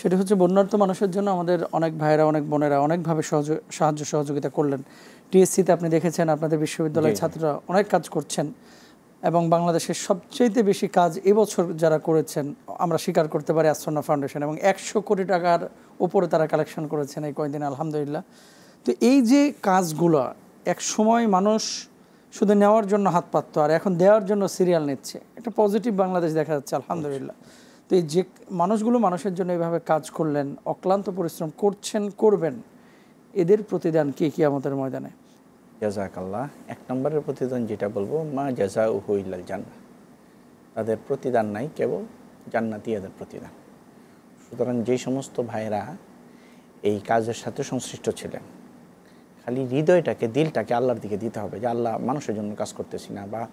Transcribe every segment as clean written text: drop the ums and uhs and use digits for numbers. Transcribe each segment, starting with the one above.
সেটা হচ্ছে বন্যার্ত মানুষের জন্য আমাদের অনেক ভাইয়েরা, অনেক বোনেরা অনেকভাবে সাহায্য সহযোগিতা করলেন। টিএসসিতে আপনি দেখেছেন আপনাদের বিশ্ববিদ্যালয়ের ছাত্ররা অনেক কাজ করছেন, এবং বাংলাদেশের সবচেয়ে বেশি কাজ এবছর যারা করেছেন আমরা স্বীকার করতে পারি আসন্না ফাউন্ডেশন, এবং 100 কোটি টাকার উপরে তারা কালেকশন করেছেন এই কয়েকদিন, আলহামদুলিল্লাহ। তো এই যে কাজগুলো, এক সময় মানুষ শুধু নেওয়ার জন্য হাত পাততো, আর এখন দেওয়ার জন্য সিরিয়াল নিচ্ছে, একটা পজিটিভ বাংলাদেশ দেখা যাচ্ছে, আলহামদুলিল্লাহ। তো এই যে মানুষগুলো মানুষের জন্য এইভাবে কাজ করলেন, অক্লান্ত পরিশ্রম করছেন, করবেন, এদের প্রতিদান কি কিয়ামতের ময়দানে? জাযাকাল্লাহ। 1 নম্বরের প্রতিদান যেটা বলবো, মা জাযাউহু ইল্লাল জান্নাহ, তাদের প্রতিদান নাই, কেবল জান্নাতই এদের প্রতিদান। সুতরাং যেই সমস্ত ভাইরা এই কাজের সাথে সংশ্লিষ্ট ছিলেন, খালি হৃদয়টাকে, দিলটাকে আল্লাহর দিকে দিতে হবে, যে আল্লাহ মানুষের জন্য কাজ করতেছি না, বা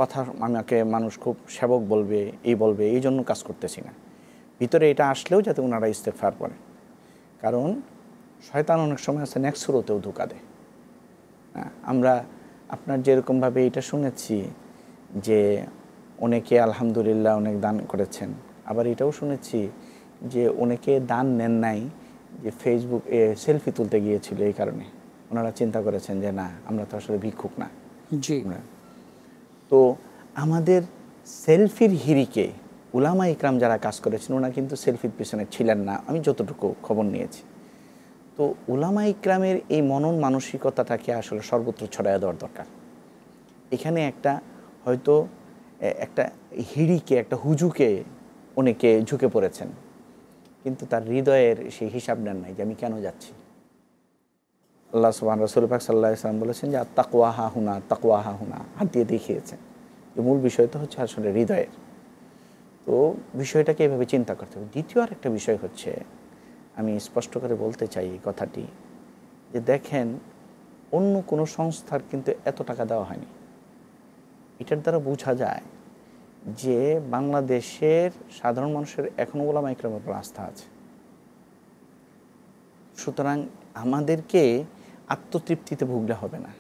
কথা আমাকে মানুষ খুব সেবক বলবে, এই বলবে, এই জন্য কাজ করতেছি না। ভিতরে এটা আসলেও যাতে ওনারা ইস্তেগফার করেন, কারণ শয়তান অনেক সময় আছে নেক্সট সুরতেও ধোঁকা দেয়। আমরা আপনার যেরকমভাবে এটা শুনেছি যে অনেকে আলহামদুলিল্লাহ অনেক দান করেছেন, আবার এটাও শুনেছি যে অনেকে দান নেন নাই, যে ফেসবুকে সেলফি তুলতে গিয়েছিল, এই কারণে ওনারা চিন্তা করেছেন যে না, আমরা তো আসলে ভিক্ষুক না। জি। তো আমাদের সেলফির হিরিকে উলামা ইকরাম যারা কাজ করেছেন, ওনারা কিন্তু সেলফির পিছনে ছিলেন না, আমি যতটুকু খবর নিয়েছি। তো উলামা ইকরামের এই মনন মানসিকতাটাকে আসলে সর্বত্র ছড়াইয়া দেওয়ার দরকার। এখানে একটা হয়তো একটা হিড়িকে, একটা হুজুকে অনেকে ঝুঁকে পড়েছেন, কিন্তু তার হৃদয়ের সেই হিসাব নেন নাই যে আমি কেন যাচ্ছি। আল্লাহ সুবহানাহু রাসূল পাক সাল্লাল্লাহু আলাইহি ওয়াসাল্লাম বলেছেন যে তাকওয়া হা হুনা, তাকওয়া হা হুনা, হাত দিয়ে দেখিয়েছেন যে মূল বিষয় তো হচ্ছে আসলে হৃদয়ের। তো বিষয়টাকে এভাবে চিন্তা করতে হবে। দ্বিতীয় আরেকটা বিষয় হচ্ছে, আমি স্পষ্ট করে বলতে চাই এই কথাটি, যে দেখেন অন্য কোনো সংস্থার কিন্তু এত টাকা দেওয়া হয়নি। এটার দ্বারা বোঝা যায় যে বাংলাদেশের সাধারণ মানুষের এখনও উলামা ইকরামের উপর আস্থা আছে। সুতরাং আমাদেরকে আত্মতৃপ্তিতে ভুগলে হবে না,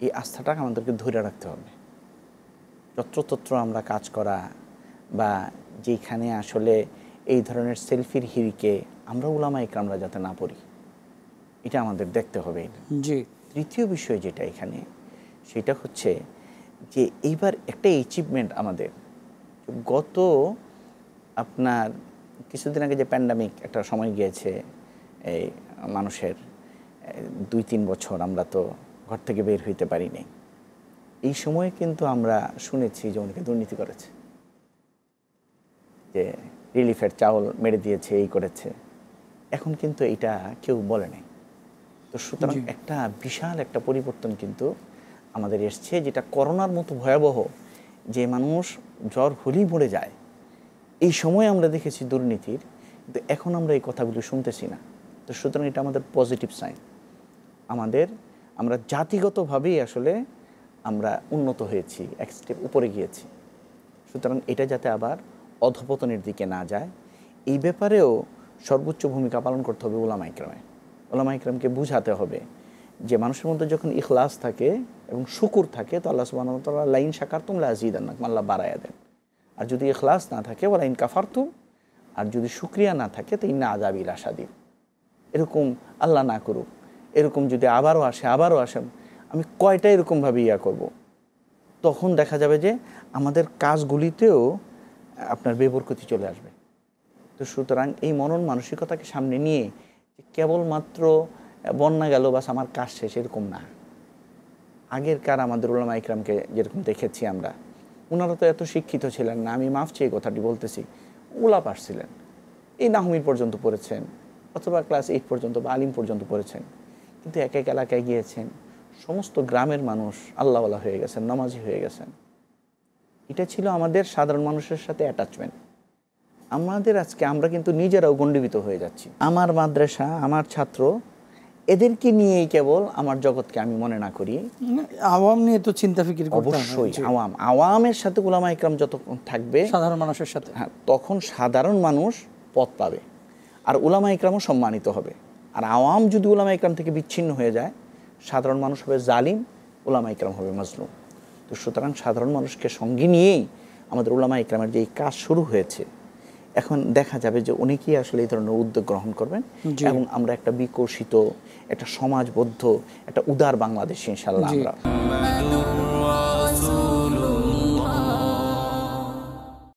এই আস্থাটাকে আমাদেরকে ধরে রাখতে হবে। যত্রতত্র আমরা কাজ করা, বা যেখানে আসলে এই ধরনের সেলফির হিরিকে আমরা উলামা ইকরামরা যাতে না পড়ি, এটা আমাদের দেখতে হবে। জি। তৃতীয় বিষয় যেটা এখানে, সেটা হচ্ছে যে এইবার একটা অ্যাচিভমেন্ট আমাদের, গত আপনার কিছুদিন আগে যে প্যান্ডামিক একটা সময় গিয়েছে এই মানুষের, 2-3 বছর আমরা তো ঘর থেকে বের হইতে পারিনি। এই সময়ে কিন্তু আমরা শুনেছি যে অনেকে দুর্নীতি করেছে, যে রিলিফের চাউল মেরে দিয়েছে, এই করেছে। এখন কিন্তু এটা কেউ বলে নাই। তো সুতরাং একটা বিশাল একটা পরিবর্তন কিন্তু আমাদের এসছে, যেটা করোনার মতো ভয়াবহ, যে মানুষ জ্বর হলেই মরে যায়, এই সময় আমরা দেখেছি দুর্নীতির, কিন্তু এখন আমরা এই কথাগুলো শুনতেছি না। তো সুতরাং এটা আমাদের পজিটিভ সাইন। আমরা জাতিগতভাবেই আসলে আমরা উন্নত হয়েছি, এক স্টেপ উপরে গিয়েছি। সুতরাং এটা যাতে আবার অধপতনের দিকে না যায়, এই ব্যাপারেও সর্বোচ্চ ভূমিকা পালন করতে হবে উলামা ইকরামে। উলামা ইকরামকে বুঝাতে হবে যে মানুষের মধ্যে যখন ইখলাস থাকে এবং শুকুর থাকে, তো আল্লাহ সুবহানাহু ওয়া তাআলা লাইন শাকারতুম লাযীদান্নাকুম, আল্লাহ বাড়ায়া দেন। আর যদি ইখলাস না থাকে, ওয়া লাইন কাফারতুম, আর যদি শুকরিয়া না থাকে, তো ইন্না আযাবি লাশাদীদ। এরকম আল্লাহ না করুক, এরকম যদি আবারও আসে, আমি কয়টা এরকমভাবে করব, তখন দেখা যাবে যে আমাদের কাজগুলিতেও আপনার বেবরকতি চলে আসবে। তো সুতরাং এই মনন মানসিকতাকে সামনে নিয়ে যে কেবলমাত্র বন্যা গেল বাস আমার কাজ শেষ, এরকম না। আগেরকার আমাদের উলামা ইকরামকে যেরকম দেখেছি আমরা, ওনারা তো এত শিক্ষিত ছিলেন না, আমি মাফ চেয়ে কথাটি বলতেছি, উলা পাস ছিলেন, এই নাহমির পর্যন্ত পড়েছেন, অথবা ক্লাস 8 পর্যন্ত বা আলিম পর্যন্ত পড়েছেন, কিন্তু এক এক এলাকায় গিয়েছেন, সমস্ত গ্রামের মানুষ আল্লাহওয়ালা হয়ে গেছেন, নামাজি হয়ে গেছেন। এটা ছিল আমাদের সাধারণ মানুষের সাথে অ্যাটাচমেন্ট। আমরা কিন্তু নিজেরাও গণ্ডিবিত হয়ে যাচ্ছি। আমার মাদ্রাসা, আমার ছাত্র, এদেরকে নিয়েই কেবল আমার জগৎকে আমি মনে না করি, আওয়াম নিয়ে তো চিন্তা ফিকির করতে হবে। অবশ্যই আওয়ামের সাথে উলামা ইকরাম যতক্ষণ থাকবে, সাধারণ মানুষের সাথে, তখন সাধারণ মানুষ পথ পাবে, আর উলামা ইকরামও সম্মানিত হবে। আর আওয়াম যদি উলামা ইকরাম থেকে বিচ্ছিন্ন হয়ে যায়, সাধারণ মানুষ হবে জালিম, উলামা ইকরাম হবে মাজলুম। তো সুতরাং সাধারণ মানুষকে সঙ্গে নিয়েই আমাদের উলামা ইকরামের যে এই কাজ শুরু হয়েছে, এখন দেখা যাবে যে অনেকেই আসলে এই ধরনের উদ্যোগ গ্রহণ করবেন জি। এবং আমরা একটা বিকশিত, একটা সমাজবদ্ধ, একটা উদার বাংলাদেশ ইনশাআল্লাহ জি। আমরা